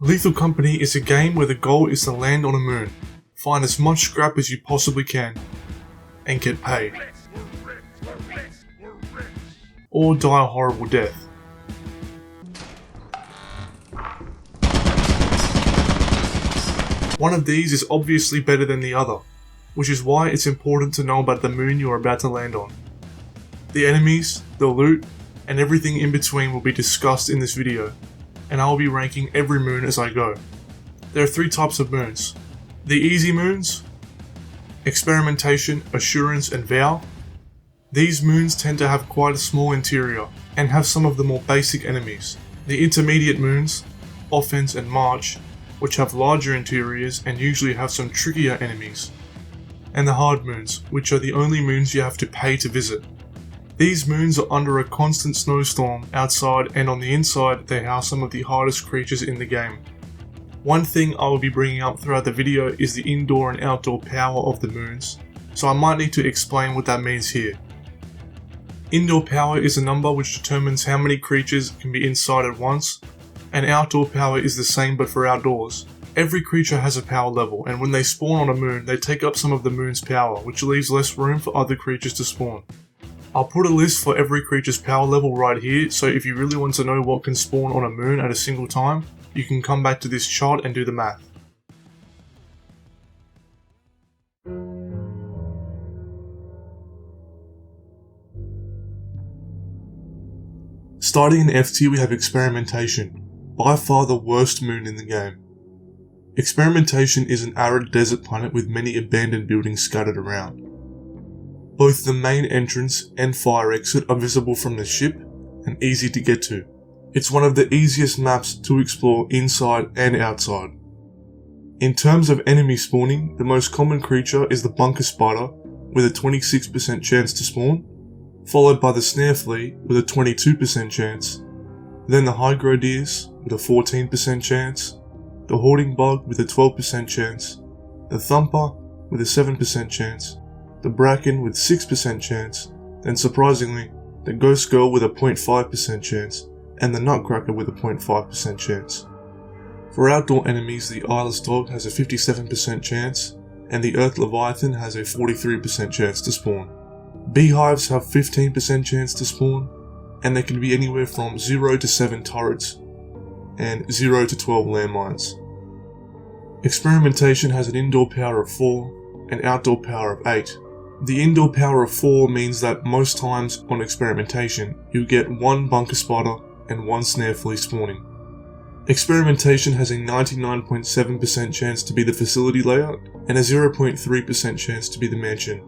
Lethal Company is a game where the goal is to land on a moon, find as much scrap as you possibly can, and get paid. Or die a horrible death. One of these is obviously better than the other, which is why it's important to know about the moon you are about to land on. The enemies, the loot, and everything in between will be discussed in this video, and I will be ranking every moon as I go. There are 3 types of moons. The easy moons, Experimentation, Assurance, and Vow. These moons tend to have quite a small interior, and have some of the more basic enemies. The intermediate moons, Offence and March, which have larger interiors and usually have some trickier enemies. And the hard moons, which are the only moons you have to pay to visit. These moons are under a constant snowstorm outside, and on the inside they house some of the hardest creatures in the game. One thing I will be bringing up throughout the video is the indoor and outdoor power of the moons, so I might need to explain what that means here. Indoor power is a number which determines how many creatures can be inside at once, and outdoor power is the same but for outdoors. Every creature has a power level, and when they spawn on a moon they take up some of the moon's power, which leaves less room for other creatures to spawn. I'll put a list for every creature's power level right here, so if you really want to know what can spawn on a moon at a single time, you can come back to this chart and do the math. Starting in F tier we have Experimentation, by far the worst moon in the game. Experimentation is an arid desert planet with many abandoned buildings scattered around. Both the main entrance and fire exit are visible from the ship and easy to get to. It's one of the easiest maps to explore inside and outside. In terms of enemy spawning, the most common creature is the bunker spider with a 26% chance to spawn, followed by the snare flea with a 22% chance, then the hygrodeers with a 14% chance, the hoarding bug with a 12% chance, the thumper with a 7% chance, the bracken with 6% chance, then surprisingly, the ghost girl with a 0.5% chance, and the nutcracker with a 0.5% chance. For outdoor enemies, the eyeless dog has a 57% chance, and the earth leviathan has a 43% chance to spawn. Beehives have 15% chance to spawn, and there can be anywhere from 0 to 7 turrets, and 0 to 12 landmines. Experimentation has an indoor power of 4, and outdoor power of 8. The indoor power of 4 means that most times on Experimentation, you get 1 bunker spider and 1 snare flea spawning. Experimentation has a 99.7% chance to be the facility layout, and a 0.3% chance to be the mansion.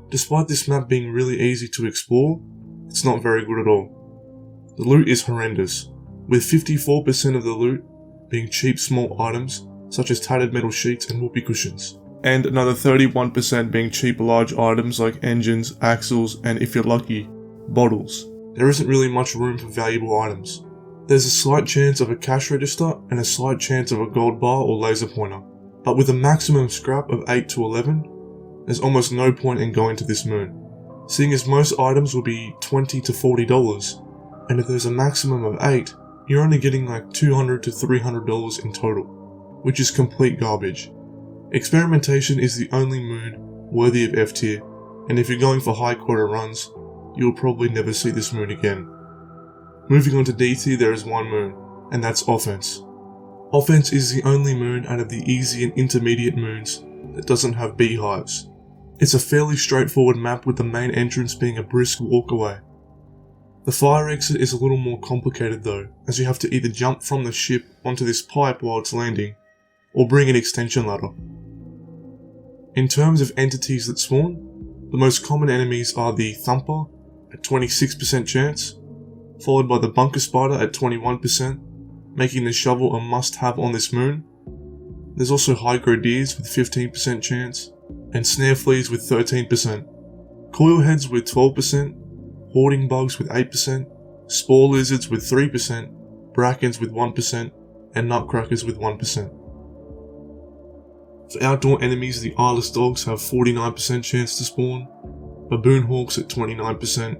Despite this map being really easy to explore, it's not very good at all. The loot is horrendous, with 54% of the loot being cheap small items such as tattered metal sheets and whoopee cushions, and another 31% being cheap large items like engines, axles, and if you're lucky, bottles. There isn't really much room for valuable items. There's a slight chance of a cash register and a slight chance of a gold bar or laser pointer, but with a maximum scrap of 8 to 11, there's almost no point in going to this moon, seeing as most items will be $20 to $40, and if there's a maximum of 8, you're only getting like $200 to $300 in total, which is complete garbage. Experimentation is the only moon worthy of F tier, and if you're going for high quota runs, you'll probably never see this moon again. Moving on to D tier, there is one moon, and that's Offence. Offence is the only moon out of the easy and intermediate moons that doesn't have beehives. It's a fairly straightforward map with the main entrance being a brisk walk away. The fire exit is a little more complicated though, as you have to either jump from the ship onto this pipe while it's landing, or bring an extension ladder. In terms of entities that spawn, the most common enemies are the thumper at 26% chance, followed by the bunker spider at 21%, making the shovel a must-have on this moon. There's also hygrodeers with 15% chance, and snare fleas with 13%, coilheads with 12%, hoarding bugs with 8%, spore lizards with 3%, brackens with 1%, and nutcrackers with 1%. For outdoor enemies, the eyeless dogs have 49% chance to spawn, baboon hawks at 29%,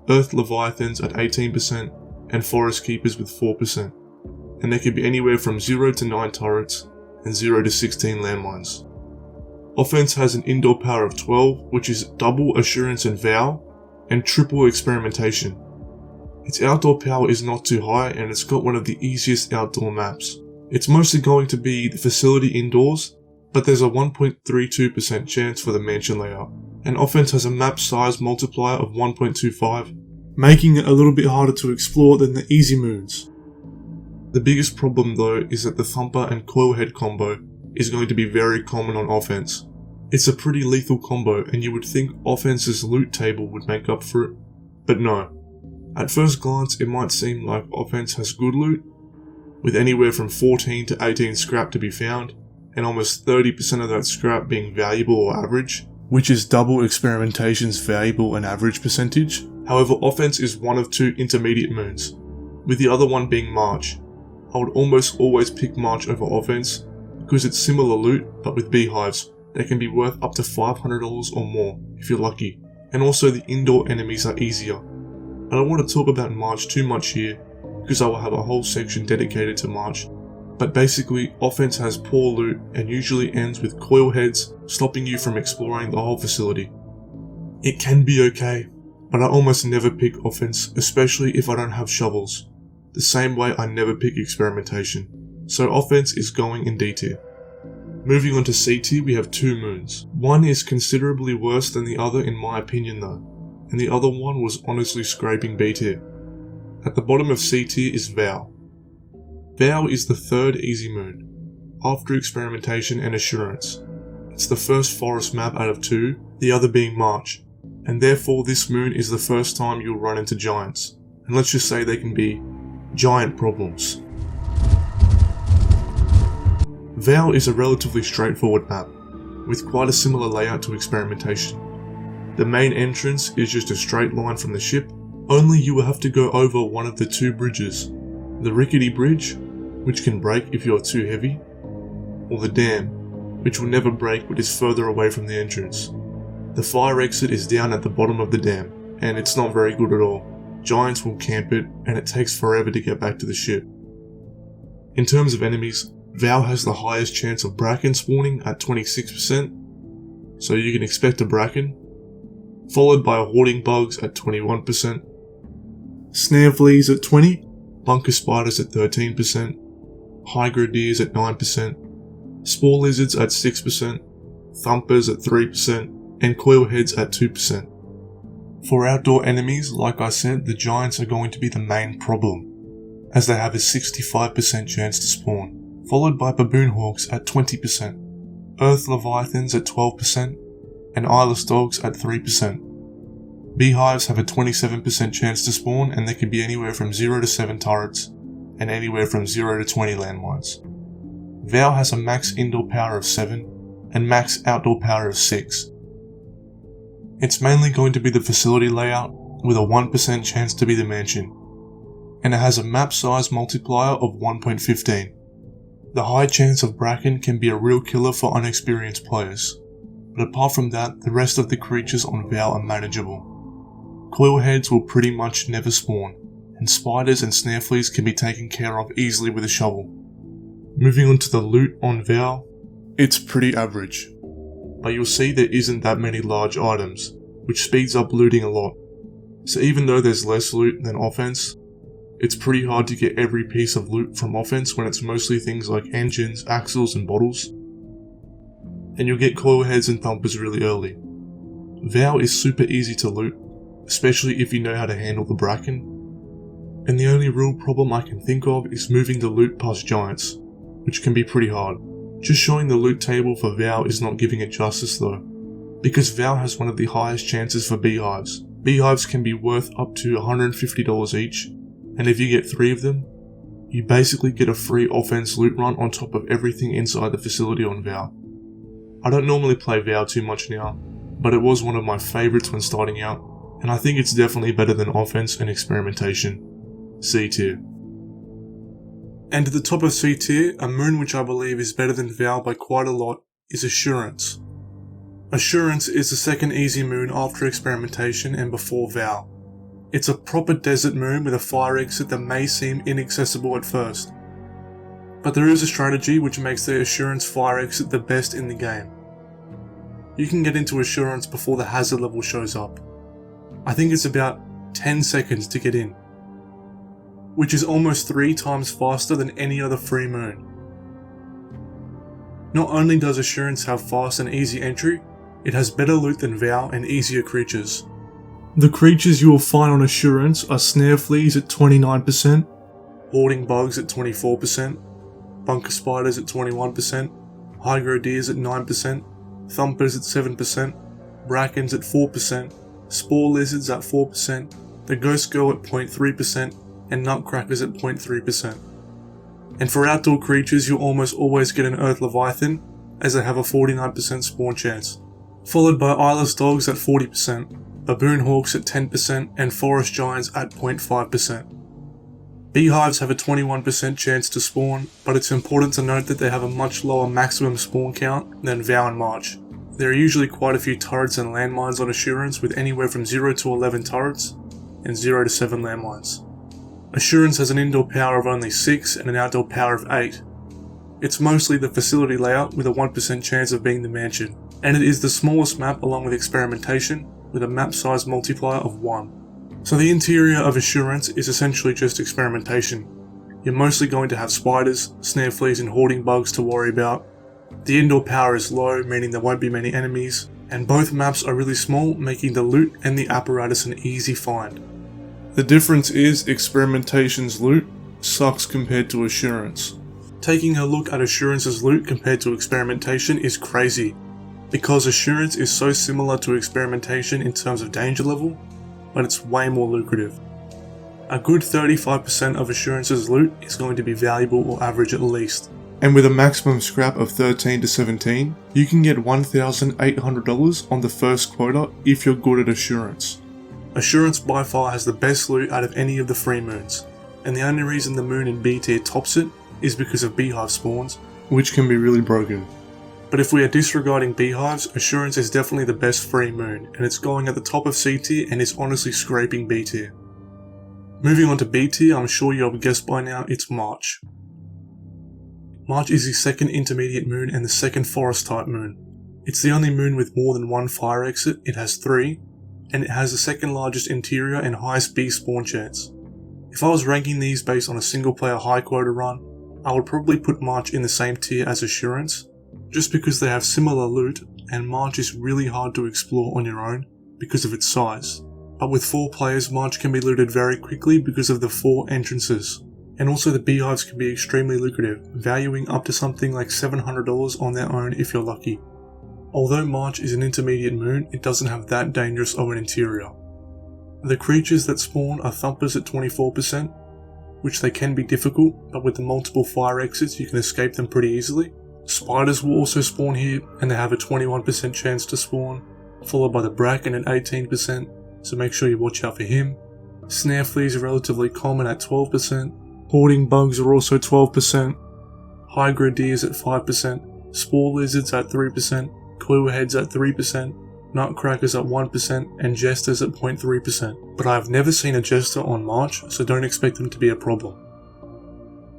earth leviathans at 18%, and forest keepers with 4%. and there can be anywhere from 0 to 9 turrets and 0 to 16 landmines. Offence has an indoor power of 12, which is double Assurance and Vow, and triple Experimentation. Its outdoor power is not too high, and it's got one of the easiest outdoor maps. It's mostly going to be the facility indoors, but there's a 1.32% chance for the mansion layout, and Offence has a map size multiplier of 1.25, making it a little bit harder to explore than the easy moons. The biggest problem though is that the Thumper and Coilhead combo is going to be very common on Offence. It's a pretty lethal combo, and you would think Offence's loot table would make up for it, but no. At first glance it might seem like Offence has good loot, with anywhere from 14 to 18 scrap to be found, and almost 30% of that scrap being valuable or average, which is double Experimentation's valuable and average percentage. However, Offence is one of two intermediate moons, with the other one being March. I would almost always pick March over Offence, because it's similar loot but with beehives that can be worth up to $500 or more if you're lucky, and also the indoor enemies are easier. I don't want to talk about March too much here, because I will have a whole section dedicated to March, but basically Offence has poor loot and usually ends with coil heads stopping you from exploring the whole facility. It can be okay, but I almost never pick Offence, especially if I don't have shovels, the same way I never pick Experimentation, so Offence is going in D tier. Moving on to C tier, we have two moons. One is considerably worse than the other in my opinion though, and the other one was honestly scraping B tier. At the bottom of C tier is Vow. Vow is the third easy moon, after Experimentation and Assurance. It's the first forest map out of two, the other being March, and therefore this moon is the first time you'll run into giants, and let's just say they can be giant problems. Vow is a relatively straightforward map, with quite a similar layout to Experimentation. The main entrance is just a straight line from the ship, only you will have to go over one of the two bridges, the rickety bridge, which can break if you are too heavy, or the dam, which will never break but is further away from the entrance. The fire exit is down at the bottom of the dam, and it's not very good at all. Giants will camp it, and it takes forever to get back to the ship. In terms of enemies, Vow has the highest chance of Bracken spawning at 26%, so you can expect a Bracken, followed by hoarding bugs at 21%, snare fleas at 20%, bunker spiders at 13%, hydro deers at 9%, spore lizards at 6%, thumpers at 3%, and coil heads at 2%. For outdoor enemies, like I said, the giants are going to be the main problem, as they have a 65% chance to spawn, followed by baboon hawks at 20%, earth leviathans at 12%, and eyeless dogs at 3%. Beehives have a 27% chance to spawn, and there can be anywhere from 0 to 7 turrets, and anywhere from 0 to 20 landmines. Vow has a max indoor power of 7, and max outdoor power of 6. It's mainly going to be the facility layout, with a 1% chance to be the mansion, and it has a map size multiplier of 1.15. The high chance of Bracken can be a real killer for unexperienced players, but apart from that, the rest of the creatures on Vow are manageable. Coil heads will pretty much never spawn, and spiders and snare fleas can be taken care of easily with a shovel. Moving on to the loot on Vow, it's pretty average, but you'll see there isn't that many large items, which speeds up looting a lot. So even though there's less loot than Offence, it's pretty hard to get every piece of loot from Offence when it's mostly things like engines, axles and bottles, and you'll get coil heads and thumpers really early. Vow is super easy to loot, especially if you know how to handle the Bracken, and the only real problem I can think of is moving the loot past giants, which can be pretty hard. Just showing the loot table for Vow is not giving it justice though, because Vow has one of the highest chances for beehives. Beehives can be worth up to $150 each, and if you get 3 of them, you basically get a free Offence loot run on top of everything inside the facility on Vow. I don't normally play Vow too much now, but it was one of my favourites when starting out, and I think it's definitely better than Offence and Experimentation. C tier. And at the top of C tier, a moon which I believe is better than Vow by quite a lot, is Assurance. Assurance is the second easy moon after Experimentation and before Vow. It's a proper desert moon with a fire exit that may seem inaccessible at first, But there is a strategy which makes the Assurance fire exit the best in the game. You can get into Assurance before the hazard level shows up. I think it's about 10 seconds to get in, which is almost 3 times faster than any other free moon. Not only does Assurance have fast and easy entry, it has better loot than Vow and easier creatures. The creatures you will find on Assurance are Snare Fleas at 29%, Hoarding Bugs at 24%, Bunker Spiders at 21%, Hygro Deers at 9%, Thumpers at 7%, Brackens at 4%, Spore Lizards at 4%, the Ghost Girl at 0.3%, and Nutcrackers at 0.3%. And for outdoor creatures, you'll almost always get an Earth Leviathan, as they have a 49% spawn chance, followed by Eyeless Dogs at 40%, Baboon Hawks at 10%, and Forest Giants at 0.5%. Beehives have a 21% chance to spawn, but it's important to note that they have a much lower maximum spawn count than Vow and March. There are usually quite a few turrets and landmines on Assurance, with anywhere from 0 to 11 turrets, and 0 to 7 landmines. Assurance has an indoor power of only 6 and an outdoor power of 8. It's mostly the facility layout with a 1% chance of being the mansion, and it is the smallest map along with Experimentation, with a map size multiplier of 1. So the interior of Assurance is essentially just Experimentation. You're mostly going to have spiders, snare fleas and hoarding bugs to worry about. The indoor power is low, meaning there won't be many enemies, and both maps are really small, making the loot and the apparatus an easy find. The difference is Experimentation's loot sucks compared to Assurance. Taking a look at Assurance's loot compared to Experimentation is crazy, because Assurance is so similar to Experimentation in terms of danger level, but it's way more lucrative. A good 35% of Assurance's loot is going to be valuable or average at least. And with a maximum scrap of 13 to 17, you can get $1,800 on the first quota if you're good at Assurance. Assurance by far has the best loot out of any of the free moons, and the only reason the moon in B tier tops it is because of beehive spawns, which can be really broken. But if we are disregarding beehives, Assurance is definitely the best free moon, and it's going at the top of C tier and is honestly scraping B tier. Moving on to B tier, I'm sure you have guessed by now, it's March. March is the second intermediate moon and the second forest type moon. It's the only moon with more than one fire exit, it has 3, and it has the second largest interior and highest bee spawn chance. If I was ranking these based on a single player high quota run, I would probably put March in the same tier as Assurance, just because they have similar loot and March is really hard to explore on your own because of its size. But with 4 players, March can be looted very quickly because of the 4 entrances. And also the beehives can be extremely lucrative, valuing up to something like $700 on their own if you're lucky. Although March is an intermediate moon, it doesn't have that dangerous of an interior. The creatures that spawn are Thumpers at 24%, which they can be difficult, but with the multiple fire exits you can escape them pretty easily. Spiders will also spawn here, and they have a 21% chance to spawn, followed by the Bracken at 18%, so make sure you watch out for him. Snare fleas are relatively common at 12%, hoarding bugs are also 12%, hygro deers at 5%, spore lizards at 3%, clue heads at 3%, nutcrackers at 1%, and jesters at 0.3%, but I have never seen a jester on March, so don't expect them to be a problem.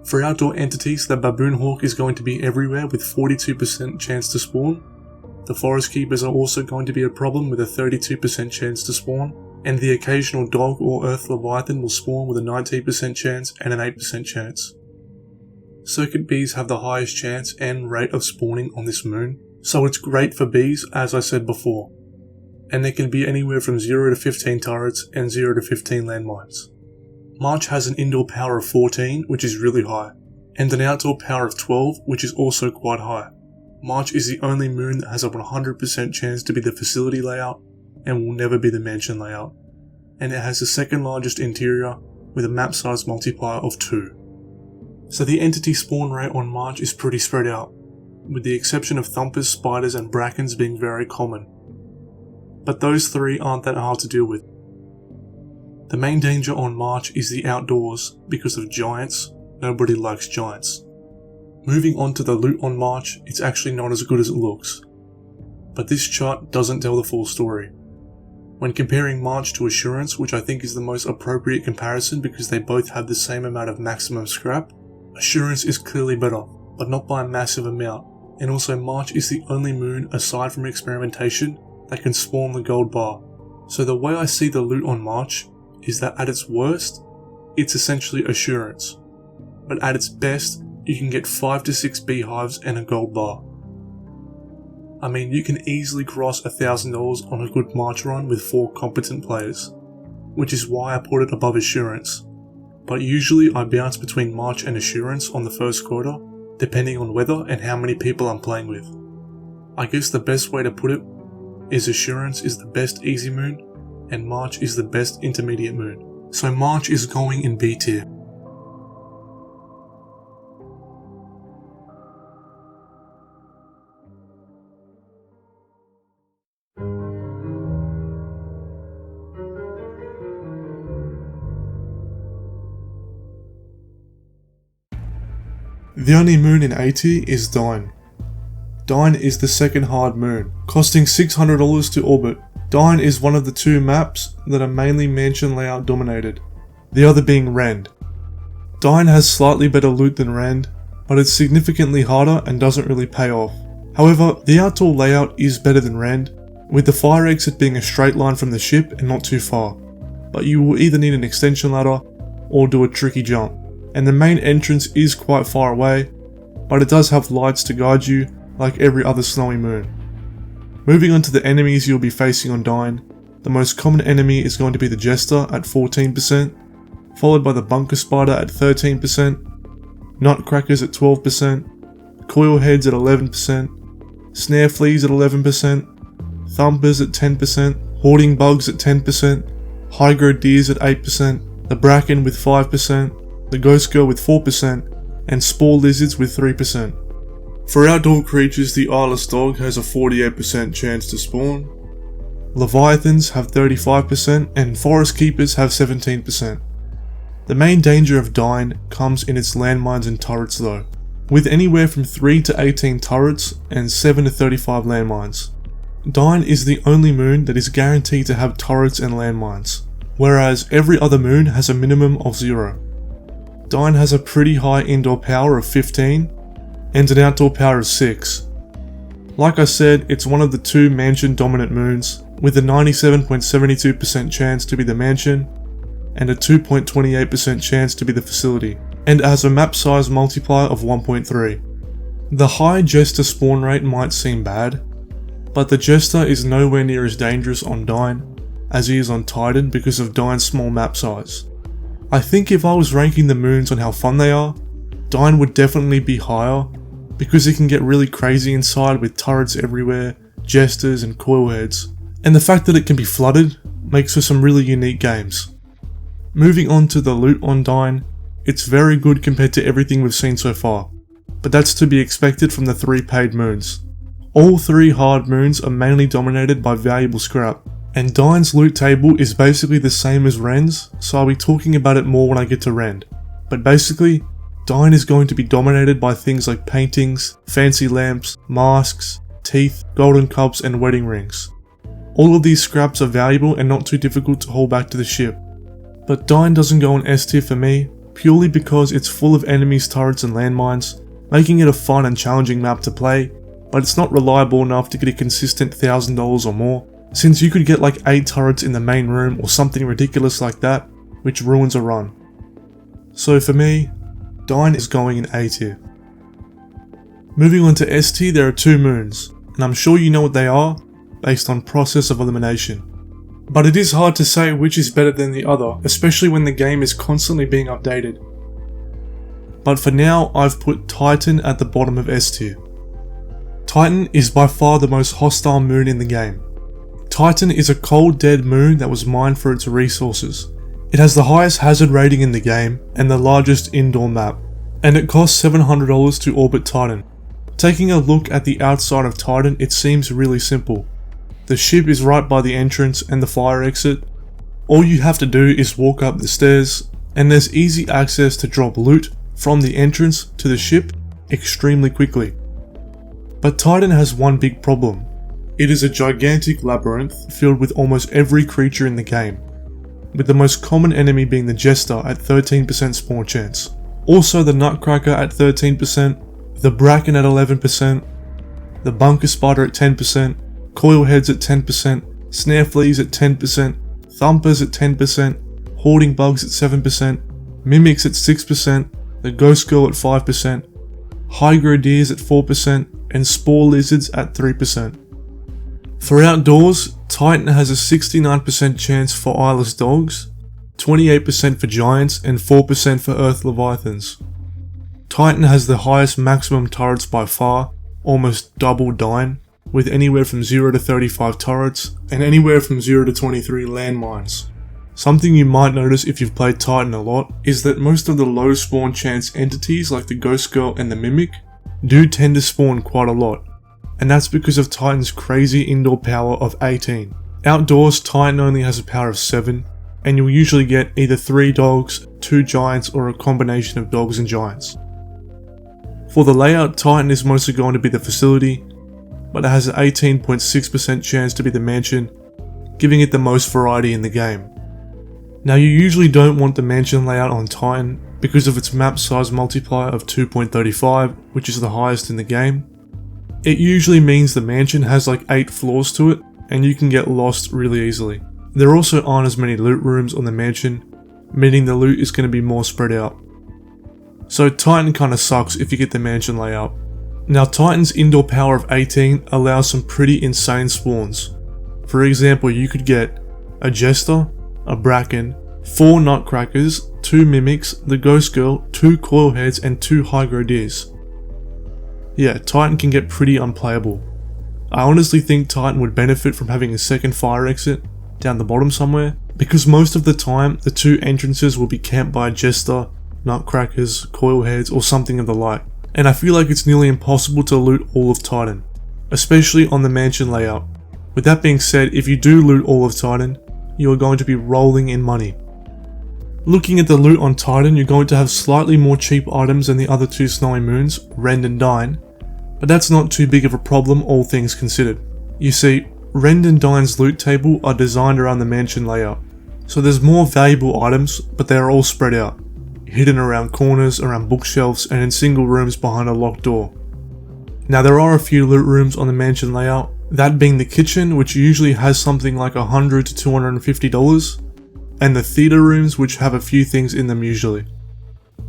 For outdoor entities, the baboon hawk is going to be everywhere with 42% chance to spawn. The forest keepers are also going to be a problem with a 32% chance to spawn, and the occasional dog or earth leviathan will spawn with a 19% chance and an 8% chance. Circuit bees have the highest chance and rate of spawning on this moon, so it's great for bees as I said before, and there can be anywhere from 0 to 15 turrets and 0 to 15 landmines. March has an indoor power of 14, which is really high, and an outdoor power of 12, which is also quite high. March is the only moon that has a 100% chance to be the facility layout and will never be the mansion layout, and it has the second largest interior with a map size multiplier of 2. So the entity spawn rate on March is pretty spread out, with the exception of Thumpers, Spiders and Brackens being very common. But those 3 aren't that hard to deal with. The main danger on March is the outdoors because of giants. Nobody likes giants. Moving on to the loot on March, it's actually not as good as it looks. But this chart doesn't tell the full story. When comparing March to Assurance, which I think is the most appropriate comparison because they both have the same amount of maximum scrap, Assurance is clearly better, but not by a massive amount, and also March is the only moon aside from Experimentation that can spawn the gold bar. So the way I see the loot on March is that at its worst, it's essentially Assurance, but at its best, you can get 5 to 6 beehives and a gold bar. I mean, you can easily cross $1,000 on a good March run with 4 competent players, which is why I put it above Assurance. But usually I bounce between March and Assurance on the first quarter, depending on weather and how many people I'm playing with. I guess the best way to put it is Assurance is the best easy moon, and March is the best intermediate moon. So March is going in B tier. The only moon in A tier is Dine. Dine is the second hard moon, costing $600 to orbit. Dine is one of the 2 maps that are mainly mansion layout dominated, the other being Rend. Dine has slightly better loot than Rend, but it's significantly harder and doesn't really pay off. However, the outdoor layout is better than Rend, with the fire exit being a straight line from the ship and not too far, but you will either need an extension ladder or do a tricky jump. And the main entrance is quite far away, but it does have lights to guide you like every other snowy moon. Moving on to the enemies you'll be facing on Dine, the most common enemy is going to be the Jester at 14%, followed by the Bunker Spider at 13%, Nutcrackers at 12%, Coilheads at 11%, Snare Fleas at 11%, Thumpers at 10%, Hoarding Bugs at 10%, Hygro Deers at 8%, the Bracken with 5%, the Ghost Girl with 4%, and Spore Lizards with 3%. For outdoor creatures, the Eyeless Dog has a 48% chance to spawn, Leviathans have 35%, and Forest Keepers have 17%. The main danger of Dine comes in its landmines and turrets though, with anywhere from 3 to 18 turrets and 7 to 35 landmines. Dine is the only moon that is guaranteed to have turrets and landmines, whereas every other moon has a minimum of 0. Dine has a pretty high indoor power of 15 and an outdoor power of 6. Like I said, it's one of the 2 mansion dominant moons, with a 97.72% chance to be the mansion and a 2.28% chance to be the facility, and it has a map size multiplier of 1.3. The high Jester spawn rate might seem bad, but the Jester is nowhere near as dangerous on Dine as he is on Titan because of Dine's small map size. I think if I was ranking the moons on how fun they are, Dine would definitely be higher because it can get really crazy inside with turrets everywhere, Jesters and Coilheads, and the fact that it can be flooded makes for some really unique games. Moving on to the loot on Dine, it's very good compared to everything we've seen so far, but that's to be expected from the 3 paid moons. All 3 hard moons are mainly dominated by valuable scrap, and Dine's loot table is basically the same as Rend's, so I'll be talking about it more when I get to Rend. But basically, Dine is going to be dominated by things like paintings, fancy lamps, masks, teeth, golden cups and wedding rings. All of these scraps are valuable and not too difficult to haul back to the ship. But Dine doesn't go on S tier for me, purely because it's full of enemies, turrets and landmines, making it a fun and challenging map to play, but it's not reliable enough to get a consistent $1,000 or more, since you could get like 8 turrets in the main room or something ridiculous like that, which ruins a run. So for me, Dine is going in A tier. Moving on to S tier, there are 2 moons, and I'm sure you know what they are, based on process of elimination. But it is hard to say which is better than the other, especially when the game is constantly being updated. But for now, I've put Titan at the bottom of S tier. Titan is by far the most hostile moon in the game. Titan is a cold dead moon that was mined for its resources. It has the highest hazard rating in the game and the largest indoor map, and it costs $700 to orbit Titan. Taking a look at the outside of Titan, it seems really simple. The ship is right by the entrance and the fire exit. All you have to do is walk up the stairs, and there's easy access to drop loot from the entrance to the ship extremely quickly. But Titan has one big problem. It is a gigantic labyrinth filled with almost every creature in the game, with the most common enemy being the Jester at 13% spawn chance. Also the Nutcracker at 13%, the Bracken at 11%, the Bunker Spider at 10%, Coil Heads at 10%, Snare Fleas at 10%, Thumpers at 10%, Hoarding Bugs at 7%, Mimics at 6%, the Ghost Girl at 5%, Hygrodeers at 4%, and Spore Lizards at 3%. For outdoors, Titan has a 69% chance for eyeless dogs, 28% for giants, and 4% for earth leviathans. Titan has the highest maximum turrets by far, almost double Dine, with anywhere from 0 to 35 turrets, and anywhere from 0 to 23 landmines. Something you might notice if you've played Titan a lot is that most of the low spawn chance entities like the Ghost Girl and the Mimic do tend to spawn quite a lot, and that's because of Titan's crazy indoor power of 18. Outdoors, Titan only has a power of 7, and you'll usually get either 3 dogs, 2 giants, or a combination of dogs and giants. For the layout, Titan is mostly going to be the facility, but it has an 18.6% chance to be the mansion, giving it the most variety in the game. Now you usually don't want the mansion layout on Titan because of its map size multiplier of 2.35, which is the highest in the game. It usually means the mansion has like 8 floors to it, and you can get lost really easily. There also aren't as many loot rooms on the mansion, meaning the loot is going to be more spread out. So Titan kinda sucks if you get the mansion layout. Now Titan's indoor power of 18 allows some pretty insane spawns. For example, you could get a Jester, a Bracken, 4 Nutcrackers, 2 Mimics, the Ghost Girl, 2 Coil Heads, and 2 Hygrodeers. Yeah, Titan can get pretty unplayable. I honestly think Titan would benefit from having a second fire exit down the bottom somewhere, because most of the time the 2 entrances will be camped by a Jester, Nutcrackers, Coil Heads, or something of the like, and I feel like it's nearly impossible to loot all of Titan, especially on the mansion layout. With that being said, if you do loot all of Titan, you are going to be rolling in money. Looking at the loot on Titan, you're going to have slightly more cheap items than the other 2 Snowy Moons, Rend and Dine, but that's not too big of a problem all things considered. You see, Rend and Dine's loot table are designed around the mansion layout, so there's more valuable items, but they are all spread out, hidden around corners, around bookshelves, and in single rooms behind a locked door. Now there are a few loot rooms on the mansion layout, that being the kitchen, which usually has something like $100 to $250, and the theater rooms, which have a few things in them usually.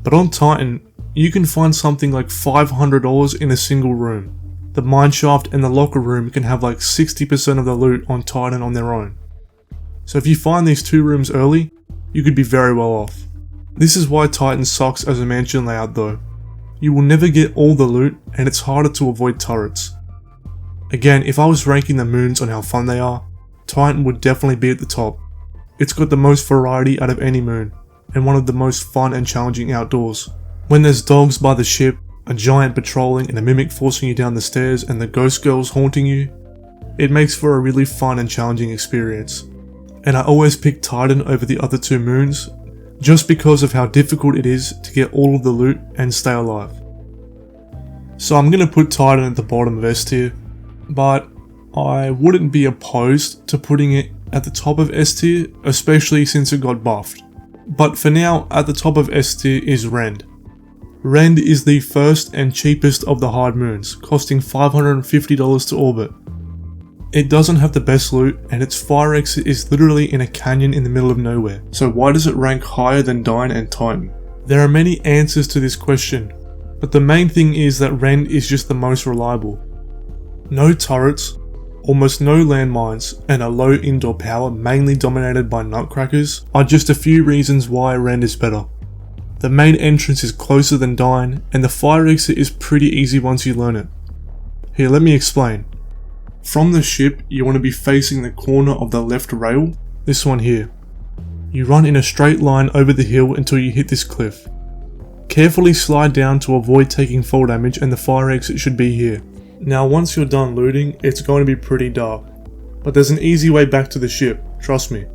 But on Titan, you can find something like $500 in a single room. The mineshaft and the locker room can have like 60% of the loot on Titan on their own. So if you find these 2 rooms early, you could be very well off. This is why Titan sucks as a mansion layout though. You will never get all the loot, and it's harder to avoid turrets. Again, if I was ranking the moons on how fun they are, Titan would definitely be at the top. It's got the most variety out of any moon, and one of the most fun and challenging outdoors. When there's dogs by the ship, a giant patrolling, and a mimic forcing you down the stairs, and the ghost girls haunting you, it makes for a really fun and challenging experience. And I always pick Titan over the other 2 moons, just because of how difficult it is to get all of the loot and stay alive. So I'm going to put Titan at the bottom of S tier, but I wouldn't be opposed to putting it at the top of S tier, especially since it got buffed. But for now, at the top of S tier is Rend. Rend is the first and cheapest of the hard moons, costing $550 to orbit. It doesn't have the best loot, and its fire exit is literally in a canyon in the middle of nowhere. So why does it rank higher than Dine and Titan? There are many answers to this question, but the main thing is that Rend is just the most reliable. No turrets, almost no landmines, and a low indoor power mainly dominated by Nutcrackers are just a few reasons why Rend is better. The main entrance is closer than Dine, and the fire exit is pretty easy once you learn it. Here, let me explain. From the ship, you want to be facing the corner of the left rail, this one here. You run in a straight line over the hill until you hit this cliff. Carefully slide down to avoid taking fall damage, and the fire exit should be here. Now once you're done looting, it's going to be pretty dark, but there's an easy way back to the ship, trust me.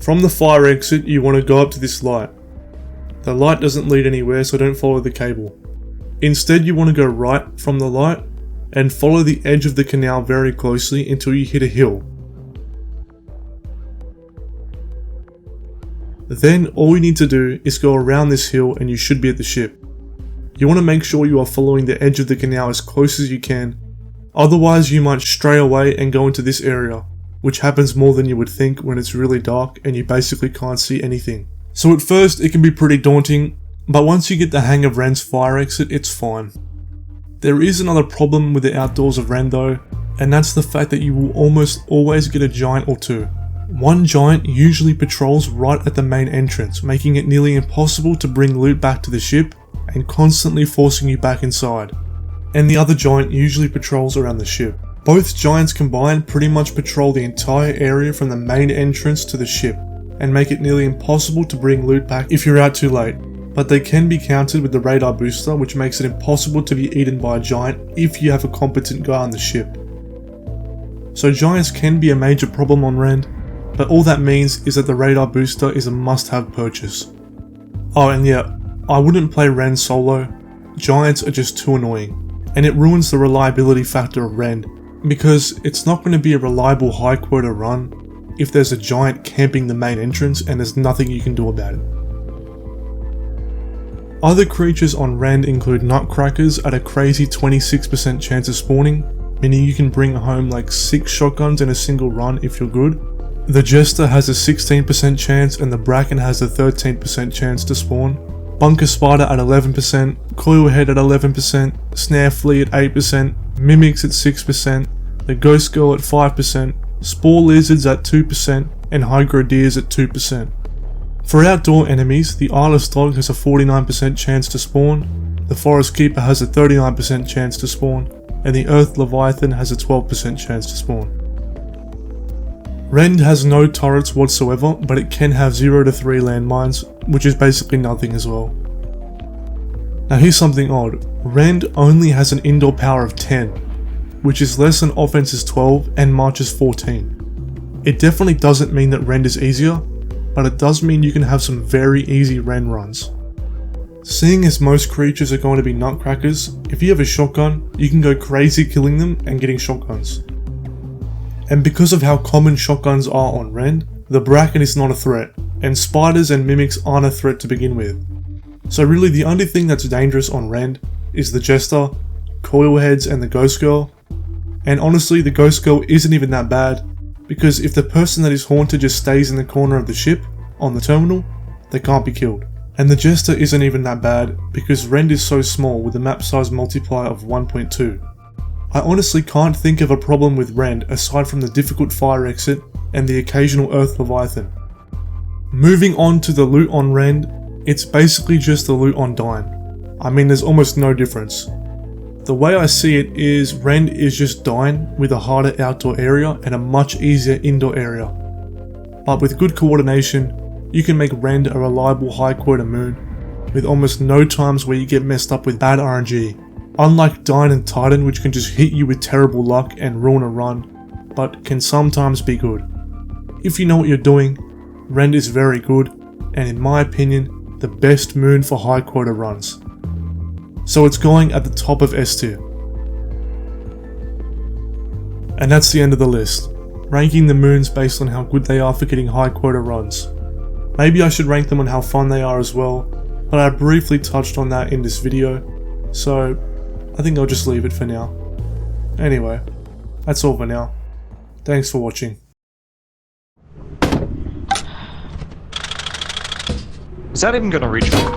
From the fire exit, you want to go up to this light. The light doesn't lead anywhere, so don't follow the cable. Instead, you want to go right from the light and follow the edge of the canal very closely until you hit a hill. Then all you need to do is go around this hill and you should be at the ship. You want to make sure you are following the edge of the canal as close as you can, otherwise you might stray away and go into this area, which happens more than you would think when it's really dark and you basically can't see anything. So at first it can be pretty daunting, but once you get the hang of Rend's fire exit, it's fine. There is another problem with the outdoors of Rend though, and that's the fact that you will almost always get a giant or two. One giant usually patrols right at the main entrance, making it nearly impossible to bring loot back to the ship and constantly forcing you back inside. And the other giant usually patrols around the ship. Both giants combined pretty much patrol the entire area from the main entrance to the ship and make it nearly impossible to bring loot back if you're out too late. But they can be countered with the radar booster, which makes it impossible to be eaten by a giant if you have a competent guy on the ship. So giants can be a major problem on Rend, but all that means is that the radar booster is a must-have purchase. Oh, and yeah, I wouldn't play Rend solo. Giants are just too annoying, and it ruins the reliability factor of Rend, because it's not going to be a reliable high quota run if there's a giant camping the main entrance and there's nothing you can do about it. Other creatures on Rend include nutcrackers at a crazy 26% chance of spawning, meaning you can bring home like 6 shotguns in a single run if you're good. The Jester has a 16% chance and the Bracken has a 13% chance to spawn. Bunker Spider at 11%, Coilhead at 11%, Snare Flea at 8%, Mimics at 6%, the Ghost Girl at 5%, Spore Lizards at 2%, and Hygrodeers at 2%. For outdoor enemies, the Eyeless Dog has a 49% chance to spawn, the Forest Keeper has a 39% chance to spawn, and the Earth Leviathan has a 12% chance to spawn. Rend has no turrets whatsoever, but it can have 0 to 3 landmines, which is basically nothing as well. Now here's something odd, Rend only has an indoor power of 10, which is less than Offence's 12 and March's 14. It definitely doesn't mean that Rend is easier, but it does mean you can have some very easy Rend runs. Seeing as most creatures are going to be nutcrackers, if you have a shotgun, you can go crazy killing them and getting shotguns. And because of how common shotguns are on Rend, the Bracken is not a threat, and spiders and mimics aren't a threat to begin with. So really the only thing that's dangerous on Rend is the Jester, Coilheads and the Ghost Girl. And honestly the Ghost Girl isn't even that bad, because if the person that is haunted just stays in the corner of the ship, on the terminal, they can't be killed. And the Jester isn't even that bad, because Rend is so small with a map size multiplier of 1.2. I honestly can't think of a problem with Rend aside from the difficult fire exit and the occasional Earth Leviathan. Moving on to the loot on Rend, it's basically just the loot on Dine. I mean there's almost no difference. The way I see it is Rend is just Dine with a harder outdoor area and a much easier indoor area. But with good coordination, you can make Rend a reliable high quota moon with almost no times where you get messed up with bad RNG. Unlike Dine and Titan, which can just hit you with terrible luck and ruin a run, but can sometimes be good. If you know what you're doing, Rend is very good, and in my opinion, the best moon for high quota runs. So it's going at the top of S tier. And that's the end of the list, ranking the moons based on how good they are for getting high quota runs. Maybe I should rank them on how fun they are as well, but I briefly touched on that in this video, so I think I'll just leave it for now. Anyway, that's all for now. Thanks for watching. Is that even gonna reach me?